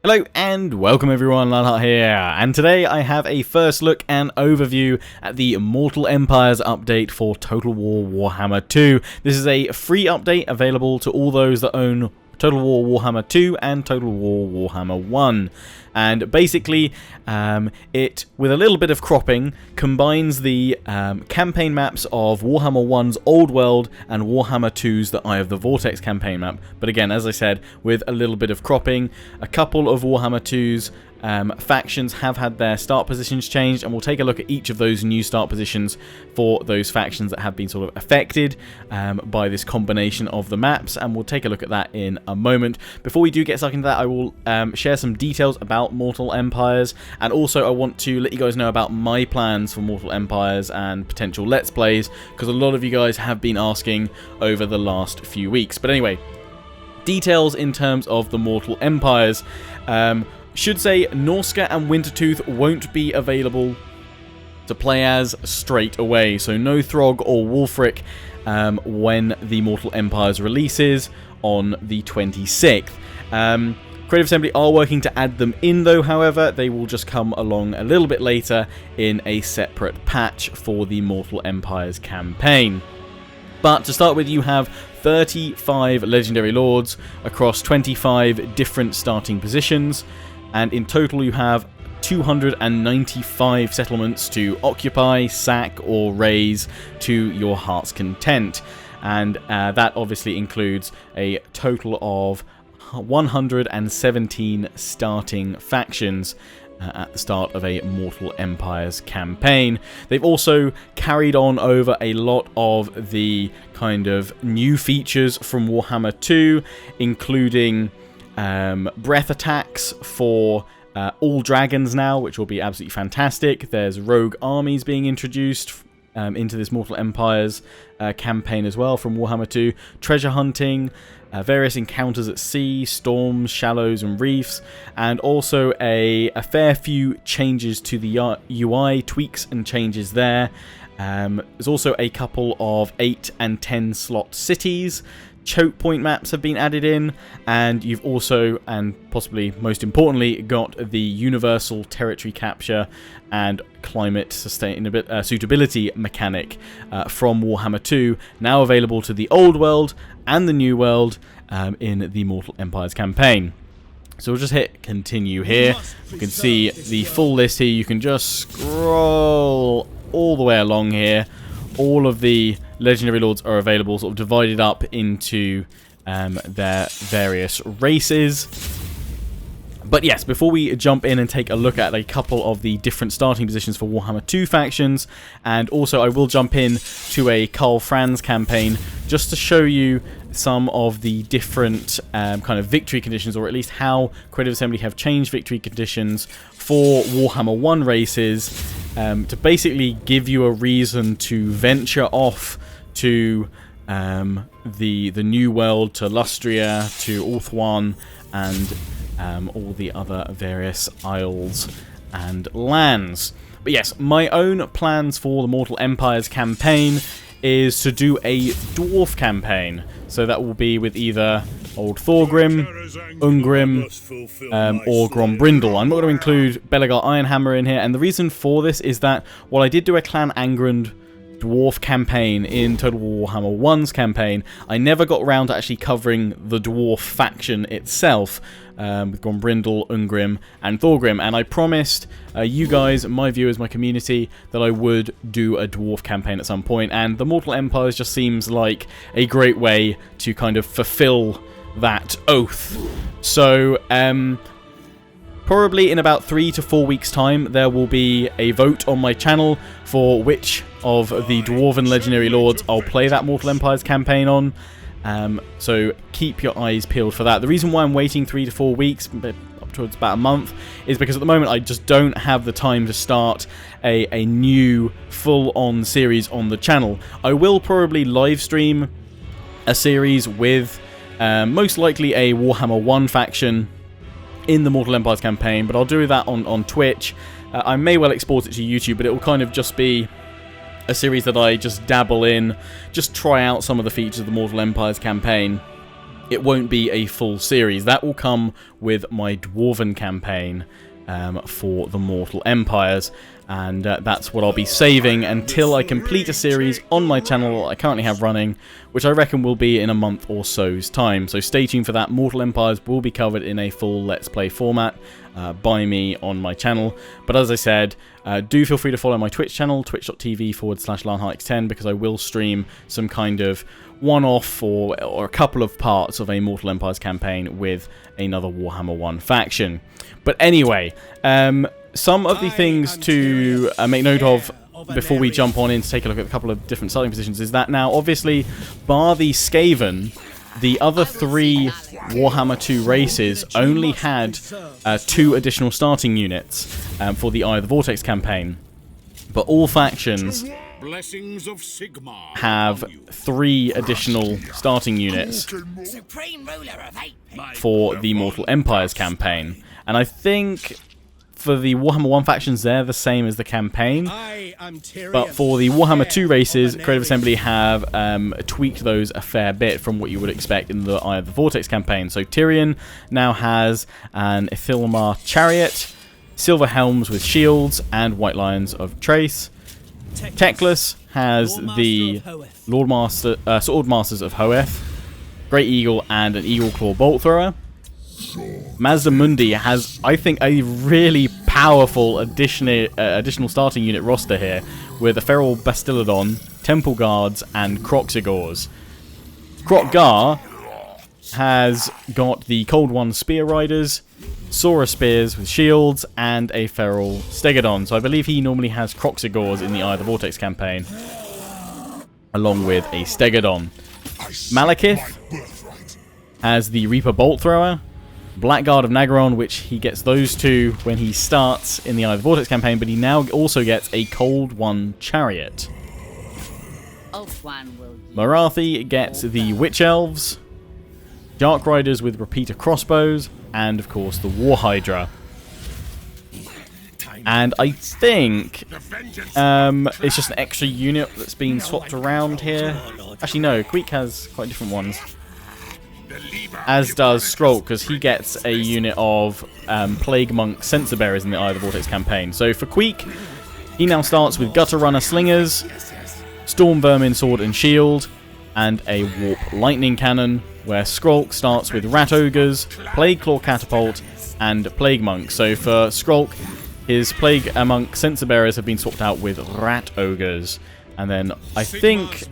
Hello and welcome everyone, Lionheart here, and today I have a first look and overview at the Mortal Empires update for Total War Warhammer 2. This is a free update available to all those that own Total War Warhammer 2 and Total War Warhammer 1. And basically, it, with a little bit of cropping, combines the campaign maps of Warhammer 1's Old World and Warhammer 2's The Eye of the Vortex campaign map. But again, as I said, with a little bit of cropping, a couple of Warhammer 2's factions have had their start positions changed, and we'll take a look at each of those new start positions for those factions that have been sort of affected by this combination of the maps, and we'll take a look at that in a moment. Before we do get stuck into that, I will share some details about Mortal Empires, and also I want to let you guys know about my plans for Mortal Empires and potential Let's Plays, because a lot of you guys have been asking over the last few weeks. But anyway, details in terms of the Mortal Empires. Should say Norska and Wintertooth won't be available to play as straight away, so no Throg or Wulfric when the Mortal Empires releases on the 26th. Creative Assembly are working to add them in though, however, they will just come along a little bit later in a separate patch for the Mortal Empires campaign. But to start with, you have 35 Legendary Lords across 25 different starting positions, and in total you have 295 settlements to occupy, sack or raise to your heart's content. And that obviously includes a total of 117 starting factions at the start of a Mortal Empires campaign. They've also carried on over a lot of the kind of new features from Warhammer 2, including breath attacks for all dragons now, which will be absolutely fantastic. There's rogue armies being introduced into this Mortal Empires campaign as well from Warhammer 2. Treasure hunting, various encounters at sea, storms, shallows and reefs, and also a fair few changes to the UI, tweaks and changes there. There's also a couple of 8 and 10 slot cities. Choke point maps have been added in, and you've also, and possibly most importantly, got the universal territory capture and climate suitability mechanic from Warhammer 2, now available to the Old World and the New World in the Mortal Empires campaign. So we'll just hit continue here. You can see the full list here. You can just scroll all the way along here. All of the Legendary Lords are available, sort of divided up into their various races. But yes, before we jump in and take a look at a couple of the different starting positions for Warhammer 2 factions, and also I will jump in to a Karl Franz campaign just to show you some of the different kind of victory conditions, or at least how Creative Assembly have changed victory conditions for Warhammer 1 races to basically give you a reason to venture off to the New World, to Lustria, to Ulthuan, and all the other various isles and lands. But yes, my own plans for the Mortal Empires campaign is to do a dwarf campaign. So that will be with either Old Thorgrim, Ungrim, or Grombrindle. I'm not going to include Belegar Ironhammer in here, and the reason for this is that while I did do a Clan Angrand dwarf campaign in Total War Warhammer 1's campaign, I never got around to actually covering the dwarf faction itself with Grombrindle, Ungrim and Thorgrim, and I promised you guys, my viewers, my community, that I would do a dwarf campaign at some point, and the Mortal Empires just seems like a great way to kind of fulfill that oath. So probably in about 3 to 4 weeks time there will be a vote on my channel for which of the Dwarven Legendary Lords I'll play that Mortal Empires campaign on. So keep your eyes peeled for that. The reason why I'm waiting 3 to 4 weeks, up towards about a month, is because at the moment I just don't have the time to start a new full-on series on the channel. I will probably live stream a series with most likely a Warhammer 1 faction in the Mortal Empires campaign, but I'll do that on Twitch. I may well export it to YouTube, but it will kind of just be a series that I just dabble in, just try out some of the features of the Mortal Empires campaign, it won't be a full series. That will come with my Dwarven campaign for the Mortal Empires, and that's what I'll be saving until I complete a series on my channel I currently have running, which I reckon will be in a month or so's time. So stay tuned for that. Mortal Empires will be covered in a full Let's Play format by me on my channel. But as I said, do feel free to follow my Twitch channel, twitch.tv/LionHeartX10, because I will stream some kind of one-off or a couple of parts of a Mortal Empires campaign with another Warhammer 1 faction. But anyway, some of the things to make note of before we jump on in to take a look at a couple of different starting positions is that now, obviously, bar the Skaven, the other 3 Warhammer 2 races only had 2 additional starting units for the Eye of the Vortex campaign. But all factions have 3 additional starting units for the Mortal Empires campaign. And I think for the Warhammer 1 factions, they're the same as the campaign. But for the Warhammer 2 races, Creative Assembly have tweaked those a fair bit from what you would expect in the Eye of the Vortex campaign. So Tyrion now has an Ithilmar chariot, silver helms with shields, and white lions of trace. Teclis has the Swordmasters of Hoeth, Great Eagle, and an Eagle Claw bolt thrower. Mazdamundi has, I think, a really powerful additional starting unit roster here, with a Feral Bastiladon, Temple Guards, and Kroq-Gars. Kroq-Gar has got the Cold One Spear Riders, Sora Spears with shields, and a Feral Stegodon. So I believe he normally has Kroq-Gars in the Eye of the Vortex campaign, along with a Stegodon. Malekith has the Reaper Bolt Thrower, Blackguard of Nagaron, which he gets those 2 when he starts in the Eye of the Vortex campaign, but he now also gets a Cold One Chariot. Morathi gets the Witch Elves, Dark Riders with Repeater Crossbows, and of course the War Hydra. And I think it's just an extra unit that's been swapped around here. Actually no, Queek has quite different ones. As does Skrolk, because he gets a unit of Plague Monk Sensor Bearers in the Eye of the Vortex campaign. So for Queek, he now starts with Gutter Runner Slingers, Storm Vermin Sword and Shield, and a Warp Lightning Cannon, where Skrolk starts with Rat Ogres, Plague Claw Catapult, and Plague Monk. So for Skrolk, his Plague Monk Sensor Bearers have been swapped out with Rat Ogres. And then I think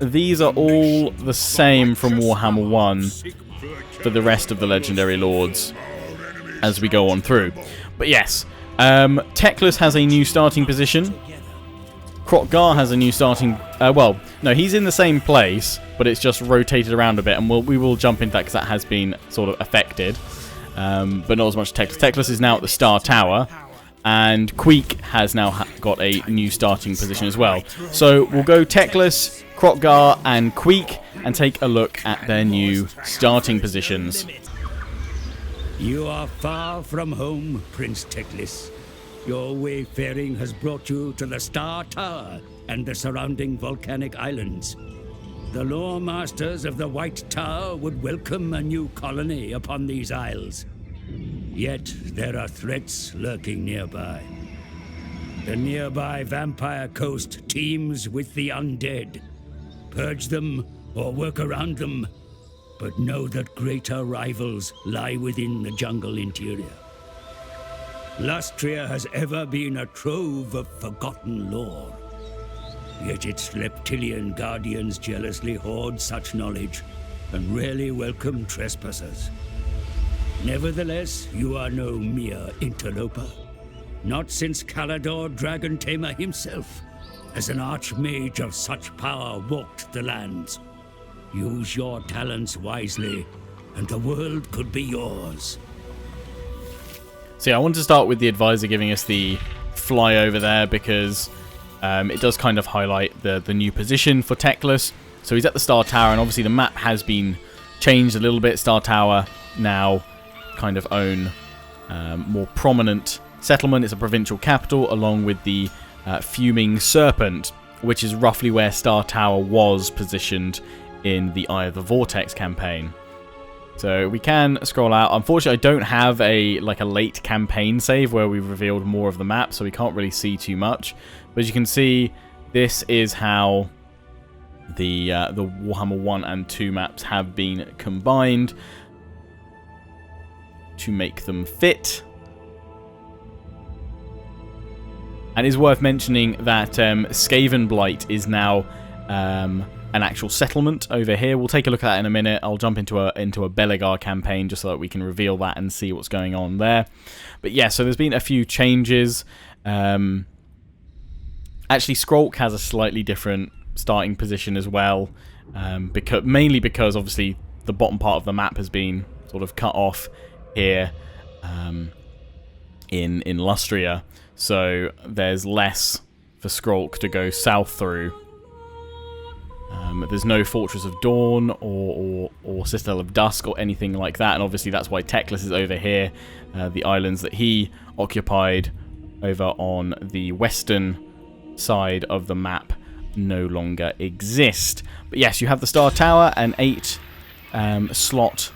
these are all the same from Warhammer 1 for the rest of the Legendary Lords as we go on through. But yes, Teclis has a new starting position. Kroq-Gar has a new starting... well, no, he's in the same place, but it's just rotated around a bit, and we will jump into that because that has been sort of affected. But not as much as Teclis. Teclis is now at the Star Tower, and Queek has now got a new starting position as well. So we'll go Teclis, Kroq-Gar, and Queek, and take a look at their new starting positions. You are far from home, Prince Teclis. Your wayfaring has brought you to the Star Tower and the surrounding volcanic islands. The lore masters of the White Tower would welcome a new colony upon these isles. Yet there are threats lurking nearby. The nearby vampire coast teems with the undead. Purge them or work around them, but know that greater rivals lie within the jungle interior. Lustria has ever been a trove of forgotten lore. Yet its reptilian guardians jealously hoard such knowledge and rarely welcome trespassers. Nevertheless, you are no mere interloper. Not since Calador Dragon Tamer himself has an archmage of such power walked the lands. Use your talents wisely, and the world could be yours. So yeah, I wanted to start with the advisor giving us the flyover there, because it does kind of highlight the new position for Teclis. So he's at the Star Tower, and obviously the map has been changed a little bit. Star Tower now kind of own more prominent settlement. It's a provincial capital, along with the Fuming Serpent, which is roughly where Star Tower was positioned in the Eye of the Vortex campaign. So we can scroll out. Unfortunately, I don't have a late campaign save where we've revealed more of the map, so we can't really see too much. But as you can see, this is how the Warhammer 1 and 2 maps have been combined to make them fit. And it's worth mentioning that Skavenblight is now an actual settlement over here. We'll take a look at that in a minute. I'll jump into a Belegar campaign just so that we can reveal that and see what's going on there. But yeah, so there's been a few changes. Actually, Skrolk has a slightly different starting position as well, mainly because obviously the bottom part of the map has been sort of cut off here in Lustria, so there's less for Skrolk to go south through. There's no Fortress of Dawn or Citadel of Dusk or anything like that, and obviously that's why Teclis is over here. The islands that he occupied over on the western side of the map no longer exist. But yes, you have the Star Tower, an 8 slot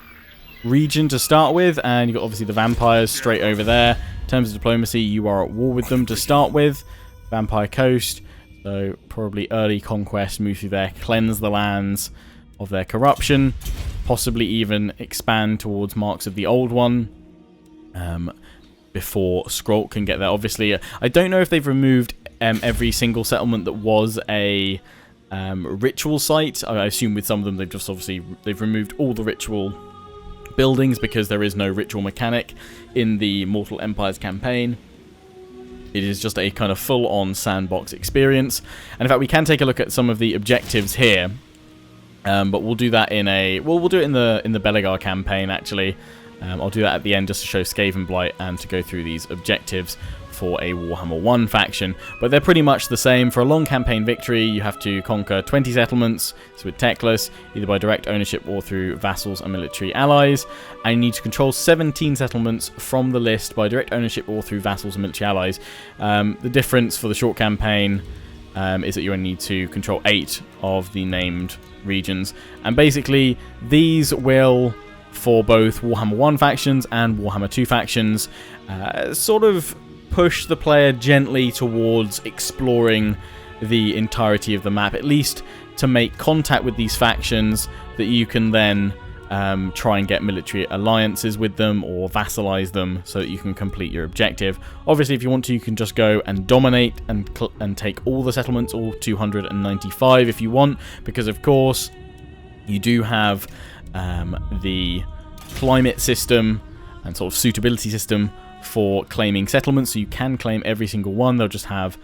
region to start with, and you've got obviously the vampires straight over there. In terms of diplomacy, you are at war with them to start with. Vampire Coast, so probably early conquest, move through there, cleanse the lands of their corruption, possibly even expand towards marks of the old one before Skrolk can get there. Obviously, I don't know if they've removed every single settlement that was a ritual site. I assume with some of them they've removed all the ritual buildings because there is no ritual mechanic in the Mortal Empires campaign. It is just a kind of full-on sandbox experience. And in fact, we can take a look at some of the objectives here. But we'll do that we'll do it in the Belegar campaign, actually. I'll do that at the end just to show Skavenblight and to go through these objectives for a Warhammer 1 faction. But they're pretty much the same. For a long campaign victory, you have to conquer 20 settlements, so with Teclis, either by direct ownership or through vassals and military allies. And you need to control 17 settlements from the list by direct ownership or through vassals and military allies. The difference for the short campaign is that you only need to control 8 of the named regions. And basically, these will, for both Warhammer 1 factions and Warhammer 2 factions, sort of push the player gently towards exploring the entirety of the map, at least to make contact with these factions that you can then try and get military alliances with them or vassalize them so that you can complete your objective. Obviously, if you want to, you can just go and dominate and take all the settlements, all 295 if you want, because of course you do have the climate system and sort of suitability system for claiming settlements, so you can claim every single one. They'll just have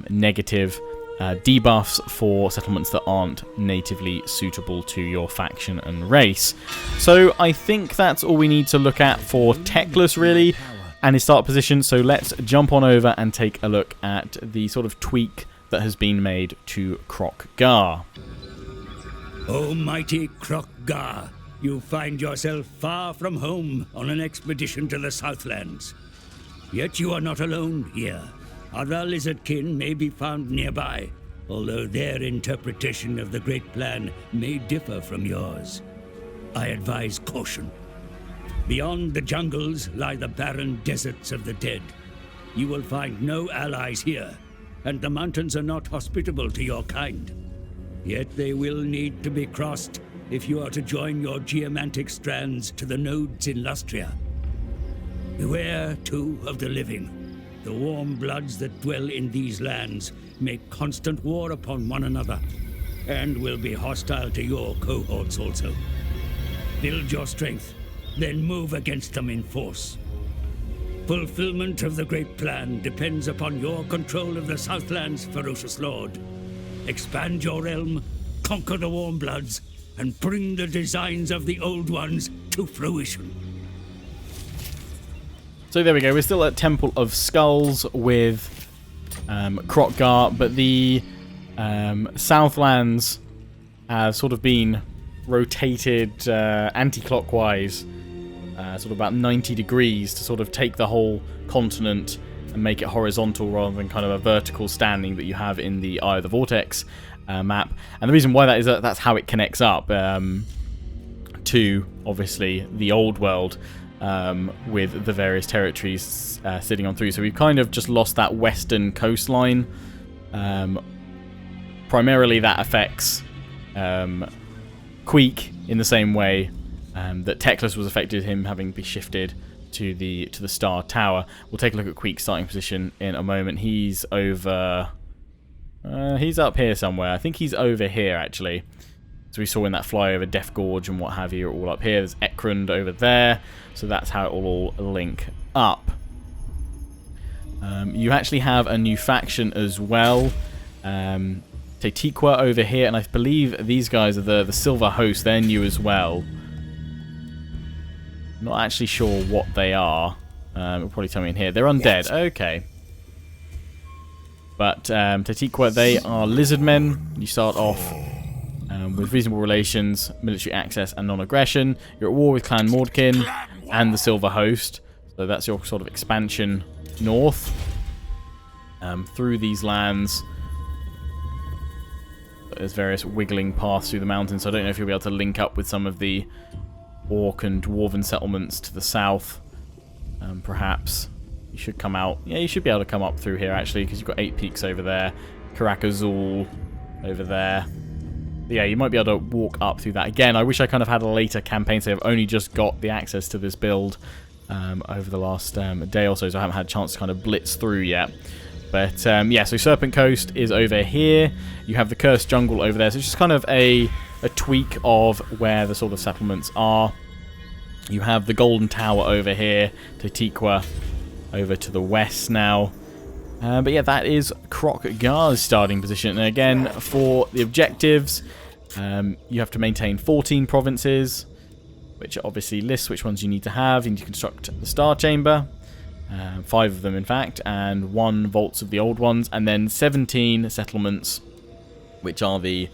negative debuffs for settlements that aren't natively suitable to your faction and race. So I think that's all we need to look at for Teclis, really, and his start position. So let's jump on over and take a look at the sort of tweak that has been made to Kroq-Gar. O mighty Kroq-Gar, you find yourself far from home on an expedition to the Southlands. Yet you are not alone here. Other lizardkin may be found nearby, although their interpretation of the Great Plan may differ from yours. I advise caution. Beyond the jungles lie the barren deserts of the dead. You will find no allies here, and the mountains are not hospitable to your kind. Yet they will need to be crossed if you are to join your geomantic strands to the nodes in Lustria. Beware, too, of the living. The warm bloods that dwell in these lands make constant war upon one another, and will be hostile to your cohorts also. Build your strength, then move against them in force. Fulfillment of the Great Plan depends upon your control of the Southland's ferocious lord. Expand your realm, conquer the warm bloods, and bring the designs of the old ones to fruition. So there we go, we're still at Temple of Skulls with Kroq-Gar, but the Southlands have sort of been rotated anti-clockwise, sort of about 90 degrees to sort of take the whole continent and make it horizontal rather than kind of a vertical standing that you have in the Eye of the Vortex map. And the reason why that is that's how it connects up to, obviously, the old world, with the various territories sitting on through. So we've kind of just lost that western coastline. Primarily that affects Queek in the same way that Teclis was affected, him having to be shifted to the Star Tower. We'll take a look at Queek's starting position in a moment. He's over... he's up here somewhere. I think he's over here, actually. So we saw in that flyover, Death Gorge and what have you are all up here. There's Ekrund over there. So that's how it will all link up. You actually have a new faction as well. Teclis over here, and I believe these guys are the Silver Host. They're new as well. Not actually sure what they are. It'll probably tell me in here. They're undead. Okay. But Teclis, they are lizardmen. You start off with reasonable relations, military access, and non-aggression. You're at war with Clan Mordkin and the Silver Host. So that's your sort of expansion north through these lands. There's various wiggling paths through the mountains, so I don't know if you'll be able to link up with some of the Orc and Dwarven settlements to the south. Perhaps you should come out. Yeah, you should be able to come up through here, actually, because you've got 8 peaks over there. Karak-Azul over there. But yeah, you might be able to walk up through that. Again, I wish I kind of had a later campaign, so I've only just got the access to this build over the last day or so, so I haven't had a chance to kind of blitz through yet. But yeah, so Serpent Coast is over here. You have the Cursed Jungle over there, so it's just kind of a tweak of where the sort of settlements are. You have the Golden Tower over here, Teclis over to the west now. But yeah, that is Kroq-Gar's starting position. And again, for the objectives, you have to maintain 14 provinces, which obviously lists which ones you need to have. You need to construct the Star Chamber, 5 of them in fact, and 1 Vaults of the Old Ones, and then 17 settlements, which are the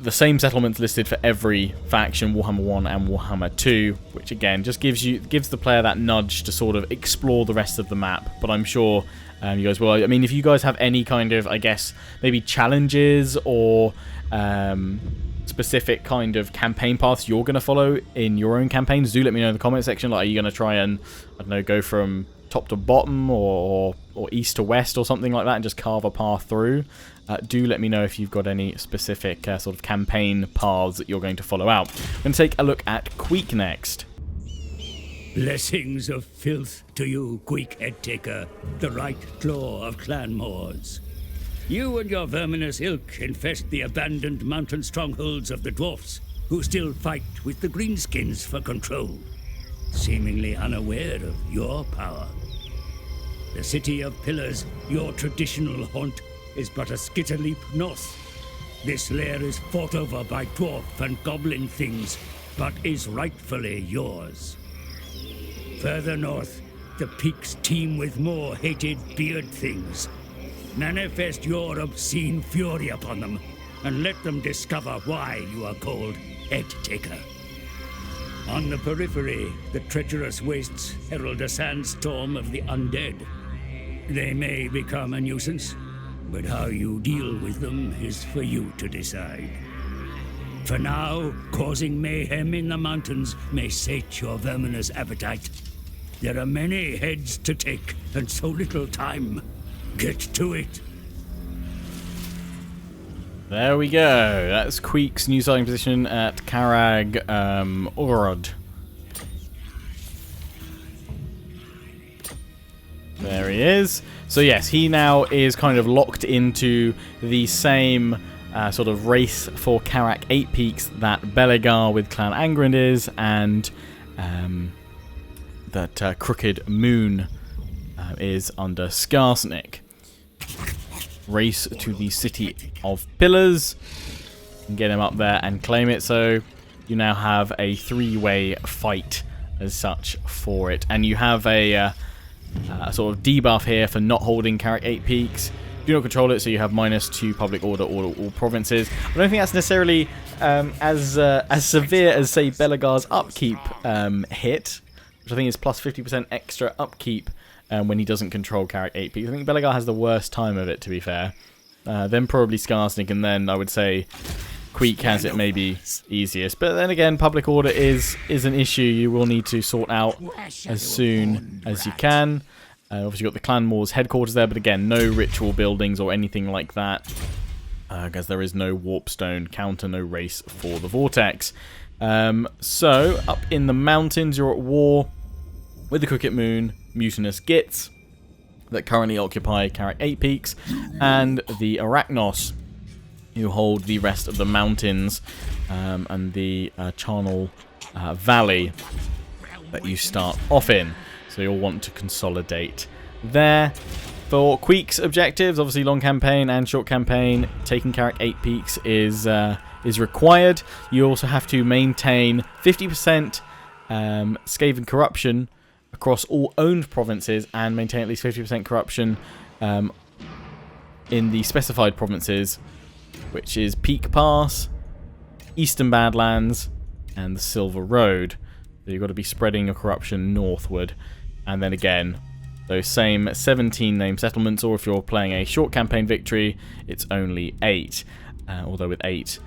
same settlements listed for every faction, Warhammer 1 and Warhammer 2, which again just gives the player that nudge to sort of explore the rest of the map. But I'm sure you guys will. I mean, if you guys have any kind of, I guess, maybe challenges or specific kind of campaign paths you're going to follow in your own campaigns, do let me know in the comment section. Like, are you going to try and, I don't know, go from top to bottom or east to west or something like that and just carve a path through? Do let me know if you've got any specific sort of campaign paths that you're going to follow out. I'm going to take a look at Queek next. Blessings of filth to you, Queek Headtaker, the right claw of Clan Moors. You and your verminous ilk infest the abandoned mountain strongholds of the dwarfs, who still fight with the greenskins for control, seemingly unaware of your power. The City of Pillars, your traditional haunt, is but a skitter leap north. This lair is fought over by dwarf and goblin things, but is rightfully yours. Further north, the peaks teem with more hated beard things. Manifest your obscene fury upon them, and let them discover why you are called Headtaker. On the periphery, the treacherous wastes herald a sandstorm of the undead. They may become a nuisance, but how you deal with them is for you to decide. For now, causing mayhem in the mountains may sate your verminous appetite. There are many heads to take, and so little time. Get to it. There we go. That's Queek's new starting position at Karag Orod. There he is. So yes, he now is kind of locked into the same sort of race for Karak 8 Peaks that Belegar with Clan Angrand is, and that Crooked Moon is under Skarsnik. Race to the City of Pillars and get him up there and claim it. So you now have a 3-way fight as such for it, and you have a sort of debuff here for not holding Karak 8 Peaks. Do not control it, so you have -2 public order all provinces. I don't think that's necessarily as severe as, say, Belegar's upkeep hit, which I think is plus 50% extra upkeep when he doesn't control Karak 8 Peaks. I think Belegar has the worst time of it, to be fair. Then probably Skarsnik, and then I would say Queek has it maybe easiest. But then again, public order is an issue you will need to sort out as soon as you can. Obviously, you've got the Clan Moors headquarters there, but again, no ritual buildings or anything like that. Because there is no warpstone counter, no race for the Vortex. So, up in the mountains, you're at war with the Crooked Moon, mutinous Gits that currently occupy Karak 8 Peaks, and the Arachnos, who hold the rest of the mountains and the Charnel Valley that you start off in. So you'll want to consolidate there. For Queek's objectives, obviously long campaign and short campaign, taking Karak 8 Peaks is required. You also have to maintain 50% Skaven corruption across all owned provinces and maintain at least 50% corruption in the specified provinces, which is Peak Pass, Eastern Badlands, and the Silver Road. So you've got to be spreading your corruption northward. And then again, those same 17 named settlements, or if you're playing a short campaign victory, it's only 8. Although with 8,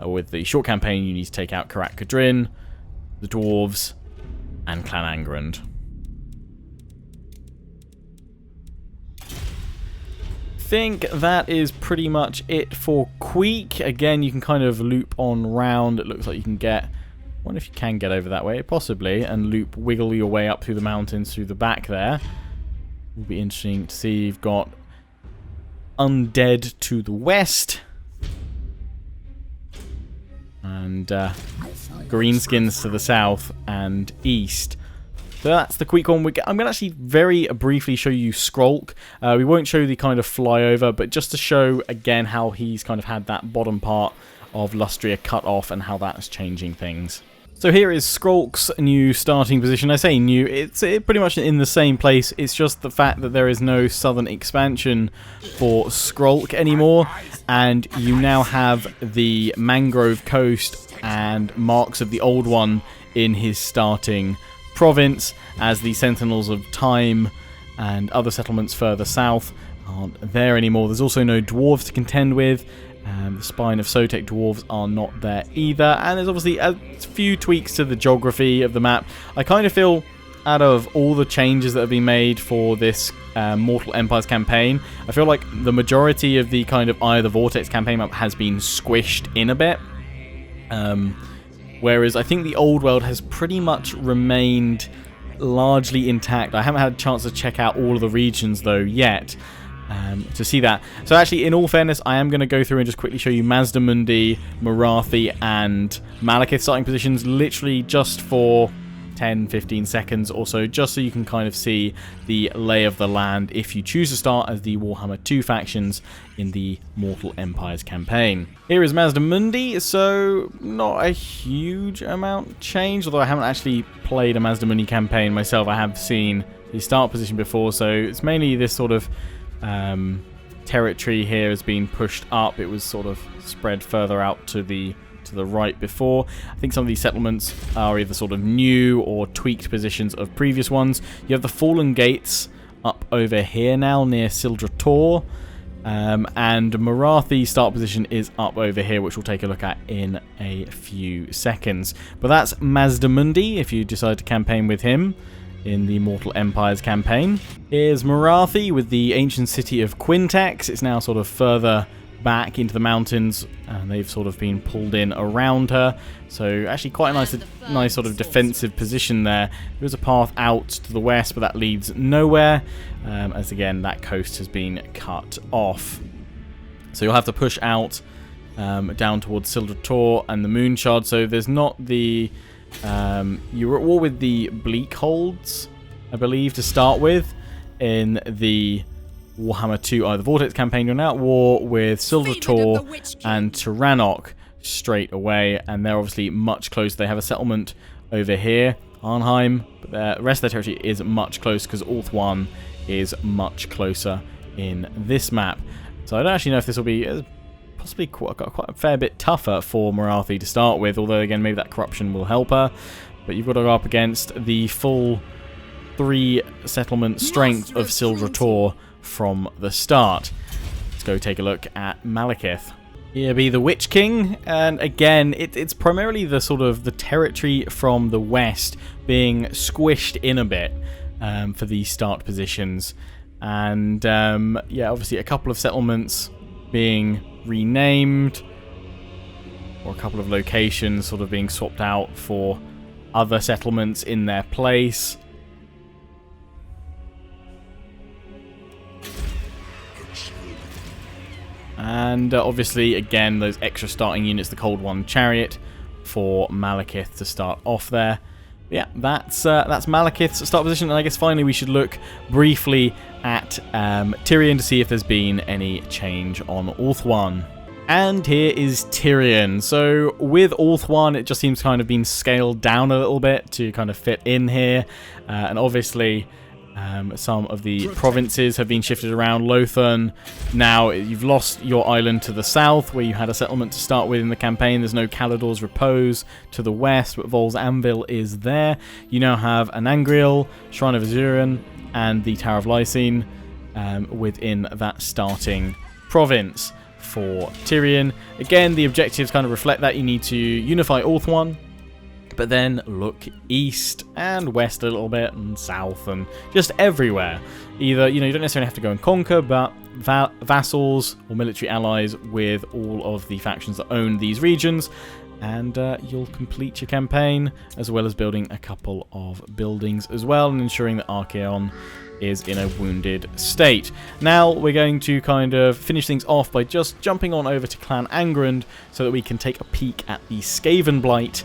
or with the short campaign, you need to take out Karak Kadrin, the Dwarves, and Clan Angrand. I think that is pretty much it for Queek. Again, you can kind of loop on round. It looks like you can get... I wonder if you can get over that way, possibly, and wiggle your way up through the mountains through the back there. Will be interesting to see. You've got Undead to the west, and Greenskins to the south and east. So that's the Queek one. I'm going to actually very briefly show you Skrolk. We won't show the kind of flyover, but just to show again how he's kind of had that bottom part of Lustria cut off and how that's changing things. So here is Skrolk's new starting position. I say new, it's pretty much in the same place. It's just the fact that there is no southern expansion for Skrolk anymore, and you now have the Mangrove Coast and marks of the old one in his starting province, as the Sentinels of Time and other settlements further south aren't there anymore. There's also no dwarves to contend with. The Spine of Sotek dwarves are not there either, and there's obviously a few tweaks to the geography of the map. I kind of feel, out of all the changes that have been made for this Mortal Empires campaign, I feel like the majority of the kind of Eye of the Vortex campaign map has been squished in a bit. Whereas I think the old world has pretty much remained largely intact. I haven't had a chance to check out all of the regions though yet to see that. So actually, in all fairness, I am going to go through and just quickly show you Mazdamundi, Morathi, and Malekith starting positions, literally just for 10-15 seconds or so, just so you can kind of see the lay of the land if you choose to start as the Warhammer 2 factions in the Mortal Empires campaign. Here is Mazdamundi, so not a huge amount changed, although I haven't actually played a Mazdamundi campaign myself. I have seen the start position before, so it's mainly this sort of territory here has been pushed up. It was sort of spread further out to the right before. I think some of these settlements are either sort of new or tweaked positions of previous ones. You have the Fallen Gates up over here now near Sildra Tor, and Morathi start position is up over here, which we'll take a look at in a few seconds. But that's Mazdamundi if you decide to campaign with him in the Mortal Empires campaign. Here's Morathi with the ancient city of Quintex. It's now sort of further back into the mountains, and they've sort of been pulled in around her. So actually quite a nice sort of defensive position there. There's a path out to the west, but that leads nowhere, as again that coast has been cut off. So you'll have to push out down towards Sildra Tor and the Moonshard. So there's not the... you were at war with the Bleakholds, I believe, to start with in the Warhammer 2 Eye of the Vortex campaign. You're now at war with Sildra Tor and Tyrannok straight away, and they're obviously much closer. They have a settlement over here, Arnheim, but the rest of their territory is much closer because Orth 1 is much closer in this map. So I don't actually know if this will be possibly quite a fair bit tougher for Morathi to start with, although again maybe that corruption will help her. But you've got to go up against the full 3 settlement strength of Sildra Tor from the start. Let's go take a look at Malekith. Here be the Witch King, and again, it's primarily the sort of the territory from the west being squished in a bit for these start positions. And yeah, obviously a couple of settlements being renamed, or a couple of locations sort of being swapped out for other settlements in their place. And obviously, again, those extra starting units, the Cold One Chariot for Malekith to start off there. But yeah, that's Malekith's start position. And I guess finally we should look briefly at Tyrion to see if there's been any change on Ulthuan. And here is Tyrion. So with Ulthuan, it just seems kind of been scaled down a little bit to kind of fit in here. And obviously, some of the provinces have been shifted around. Lothern, now you've lost your island to the south, where you had a settlement to start with in the campaign. There's no Calador's Repose to the west, but Vol's Anvil is there. You now have Anangriel, Shrine of Azuran, and the Tower of Lysine within that starting province for Tyrion. Again, the objectives kind of reflect that. You need to unify Ulthuan, but then look east and west a little bit, and south, and just everywhere. Either, you don't necessarily have to go and conquer, but vassals or military allies with all of the factions that own these regions, and you'll complete your campaign, as well as building a couple of buildings as well, and ensuring that Archaon is in a wounded state. Now we're going to kind of finish things off by just jumping on over to Clan Angrand so that we can take a peek at the Skavenblight.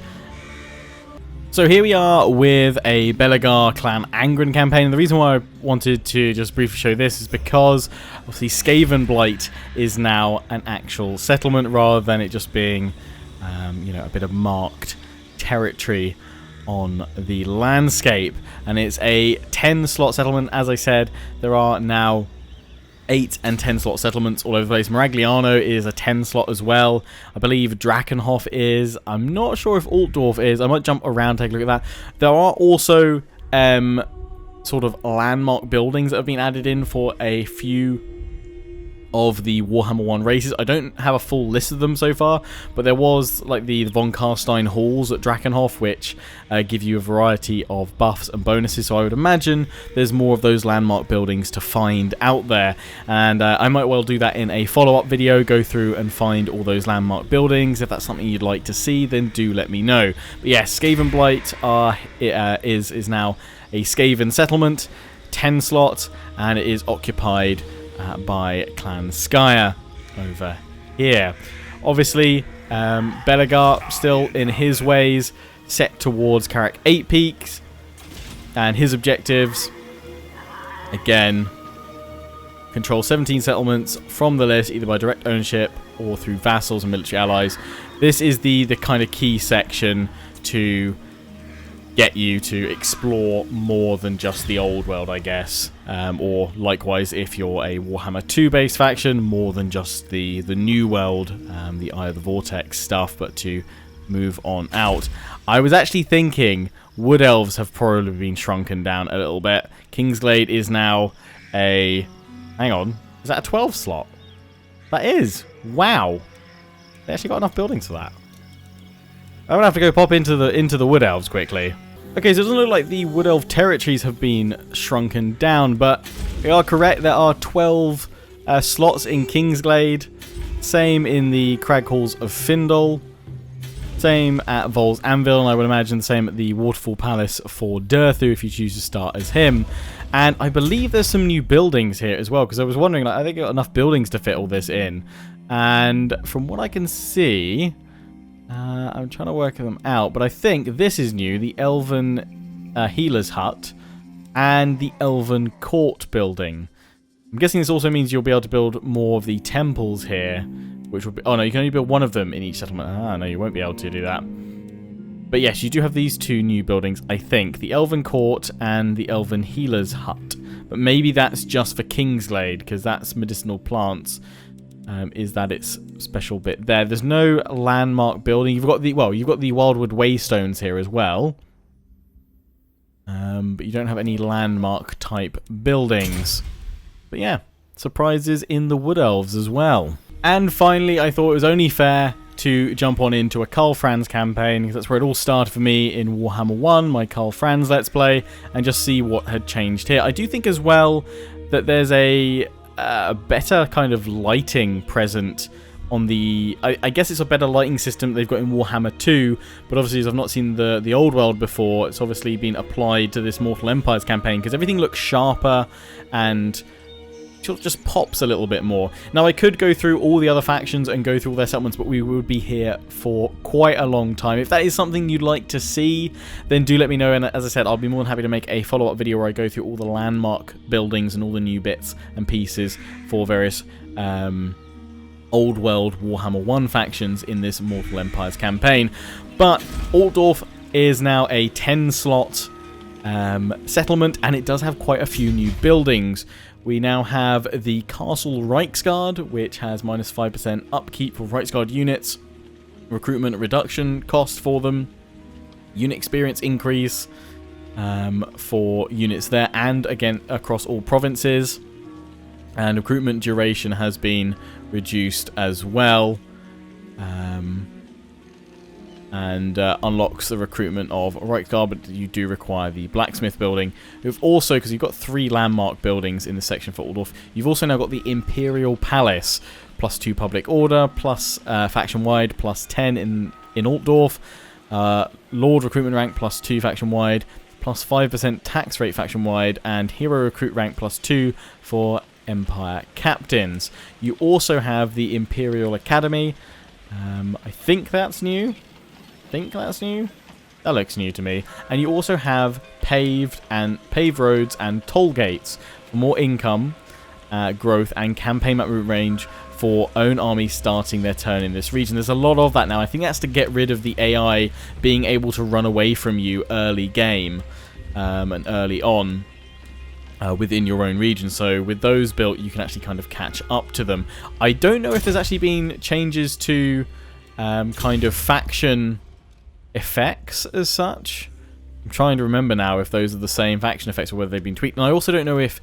So here we are with a Belegar Clan Angrand campaign, and the reason why I wanted to just briefly show this is because obviously Skavenblight is now an actual settlement rather than it just being a bit of marked territory on the landscape. And it's a 10 slot settlement. As I said, there are now 8 and 10 slot settlements all over the place. Maragliano is a 10 slot as well. I believe Drakenhof is. I'm not sure if Altdorf is. I might jump around, take a look at that. There are also sort of landmark buildings that have been added in for a few of the Warhammer 1 races. I don't have a full list of them so far, but there was like the von Karstein halls at Drakenhof, which give you a variety of buffs and bonuses, so I would imagine there's more of those landmark buildings to find out there, and I might well do that in a follow-up video, go through and find all those landmark buildings. If that's something you'd like to see, then do let me know. But yes, Skavenblight is now a Skaven settlement, 10 slot, and it is occupied by Clan Skyer over here. Obviously, Belegar still in his ways, set towards Karak 8 Peaks, and his objectives, again, control 17 settlements from the list, either by direct ownership or through vassals and military allies. This is the kind of key section to get you to explore more than just the old world, I guess. Or likewise, if you're a Warhammer 2 based faction, more than just the new world, the Eye of the Vortex stuff, but to move on out. I was actually thinking Wood Elves have probably been shrunken down a little bit. Kingsglade is now a... hang on, is that a 12 slot? That is! Wow! They actually got enough buildings for that. I'm gonna have to go pop into the Wood Elves quickly. Okay, so it doesn't look like the Wood Elf territories have been shrunken down, but they are correct. There are 12 slots in Kingsglade. Same in the Crag Halls of Findle. Same at Vol's Anvil, and I would imagine the same at the Waterfall Palace for Durthu if you choose to start as him. And I believe there's some new buildings here as well, because I was wondering, like, I think got enough buildings to fit all this in. And from what I can see... I'm trying to work them out, but I think this is new, the Elven Healer's Hut and the Elven Court building. I'm guessing this also means you'll be able to build more of the temples here, which will be... oh no, you can only build one of them in each settlement. Ah, no, you won't be able to do that. But yes, you do have these two new buildings, I think. The Elven Court and the Elven Healer's Hut. But maybe that's just for Kingsglade, because that's medicinal plants. Is that its special bit there? There's no landmark building. You've got the Wildwood Waystones here as well, but you don't have any landmark type buildings. But yeah, surprises in the Wood Elves as well. And finally, I thought it was only fair to jump on into a Karl Franz campaign, because that's where it all started for me in Warhammer 1, my Karl Franz Let's Play, and just see what had changed here. I do think as well that there's a better kind of lighting present on the... I guess it's a better lighting system they've got in Warhammer 2, but obviously as I've not seen the old world before, it's obviously been applied to this Mortal Empires campaign, because everything looks sharper and just pops a little bit more. Now, I could go through all the other factions and go through all their settlements, but we would be here for quite a long time. If that is something you'd like to see, then do let me know, and as I said, I'll be more than happy to make a follow-up video where I go through all the landmark buildings and all the new bits and pieces for various old world Warhammer 1 factions in this Mortal Empires campaign. But Altdorf is now a 10-slot settlement, and it does have quite a few new buildings. We now have the Castle Reichsguard, which has minus 5% upkeep for Reichsguard units, recruitment reduction cost for them, unit experience increase for units there, and again across all provinces, and recruitment duration has been reduced as well, and unlocks the recruitment of Reichsguard, but you do require the blacksmith building. You've also, because you've got 3 landmark buildings in this section for Altdorf, you've also now got the Imperial Palace, plus 2 public order, plus faction-wide, plus 10 in Altdorf, Lord recruitment rank, plus 2 faction-wide, plus 5% tax rate faction-wide, and hero recruit rank, plus 2 for Empire captains. You also have the Imperial Academy. I think that's new. That looks new to me. And you also have paved roads and toll gates for more income, growth, and campaign map route range for own armies starting their turn in this region. There's a lot of that now. I think that's to get rid of the AI being able to run away from you early game and early on within your own region. So with those built, you can actually kind of catch up to them. I don't know if there's actually been changes to kind of faction effects as such. I'm trying to remember now if those are the same faction effects or whether they've been tweaked. And I also don't know if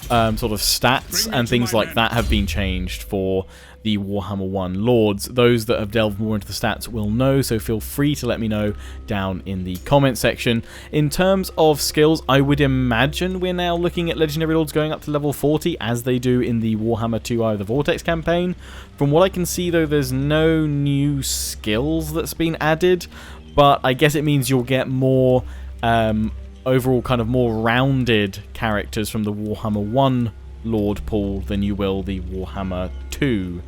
sort of stats and things like that have been changed for the Warhammer 1 Lords. Those that have delved more into the stats will know, so feel free to let me know down in the comment section. In terms of skills, I would imagine we're now looking at Legendary Lords going up to level 40 as they do in the Warhammer 2 Eye of the Vortex campaign. From what I can see though, there's no new skills that's been added, but I guess it means you'll get more overall kind of more rounded characters from the Warhammer 1 Lord pool than you will the Warhammer 2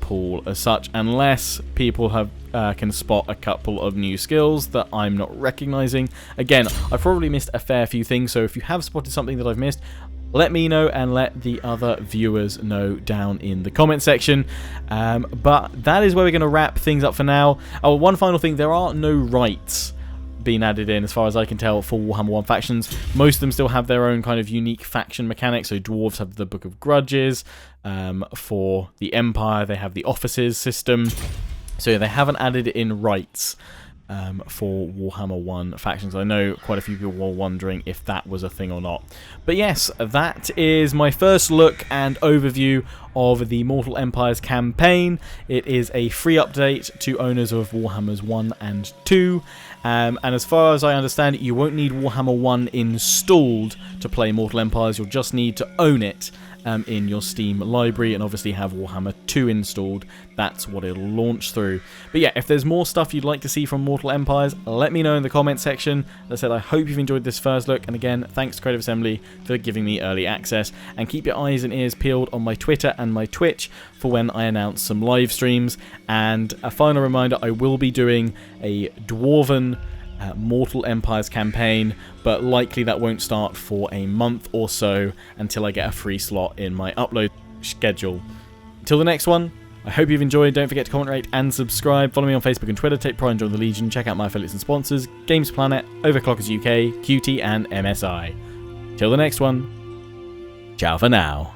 pool as such, unless people have can spot a couple of new skills that I'm not recognizing. Again, I've probably missed a fair few things, so if you have spotted something that I've missed, let me know and let the other viewers know down in the comment section. But that is where we're going to wrap things up for now. Oh, one final thing, there are no rights being added in as far as I can tell for Warhammer 1 factions. Most of them still have their own kind of unique faction mechanics. So Dwarves have the Book of Grudges. For the Empire, they have the Offices system. So they haven't added in rights for Warhammer 1 factions. I know quite a few people were wondering if that was a thing or not. But yes, that is my first look and overview of the Mortal Empires campaign. It is a free update to owners of Warhammers 1 and 2. And as far as I understand it, you won't need Warhammer 1 installed to play Mortal Empires. You'll just need to own it in your Steam library and obviously have Warhammer 2 installed. That's what it'll launch through. But yeah, if there's more stuff you'd like to see from Mortal Empires, let me know in the comment section. As I said, I hope you've enjoyed this first look, and again, thanks to Creative Assembly for giving me early access, and keep your eyes and ears peeled on my Twitter and my Twitch for when I announce some live streams. And a final reminder, I will be doing a Dwarven Mortal Empires campaign, but likely that won't start for a month or so until I get a free slot in my upload schedule. Until the next one, I hope you've enjoyed. Don't forget to comment, rate, and subscribe. Follow me on Facebook and Twitter. Take pride and join the Legion. Check out my affiliates and sponsors: Games Planet, Overclockers UK, QT, and MSI. Till the next one, ciao for now.